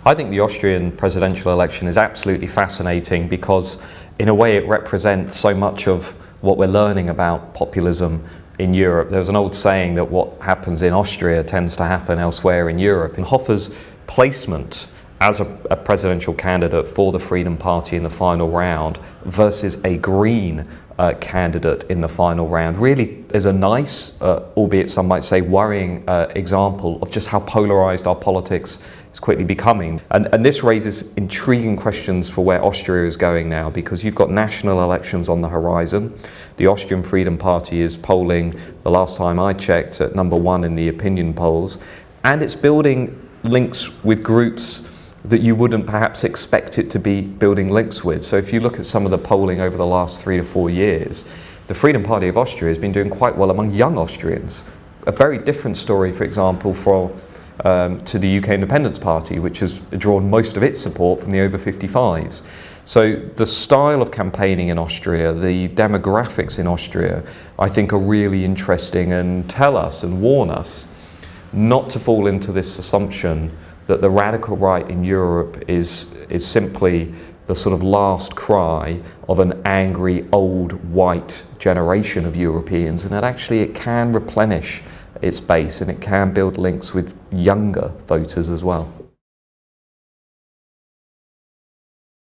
I think the Austrian presidential election is absolutely fascinating because in a way it represents so much of what we're learning about populism in Europe. There was an old saying that what happens in Austria tends to happen elsewhere in Europe. And Hofer's placement as a presidential candidate for the Freedom Party in the final round versus a Green candidate in the final round really is a nice, albeit some might say worrying, example of just how polarised our politics is quickly becoming. And this raises intriguing questions for where Austria is going now, because you've got national elections on the horizon. The Austrian Freedom Party is polling, the last time I checked, at #1 in the opinion polls, and it's building links with groups that you wouldn't perhaps expect it to be building links with. So if you look at some of the polling over the last 3 to 4 years, the Freedom Party of Austria has been doing quite well among young Austrians. A very different story, for example, to the UK Independence Party, which has drawn most of its support from the over 55s. So the style of campaigning in Austria, the demographics in Austria, I think are really interesting and tell us and warn us not to fall into this assumption that the radical right in Europe is simply the sort of last cry of an angry old white generation of Europeans, and that actually it can replenish its base and it can build links with younger voters as well.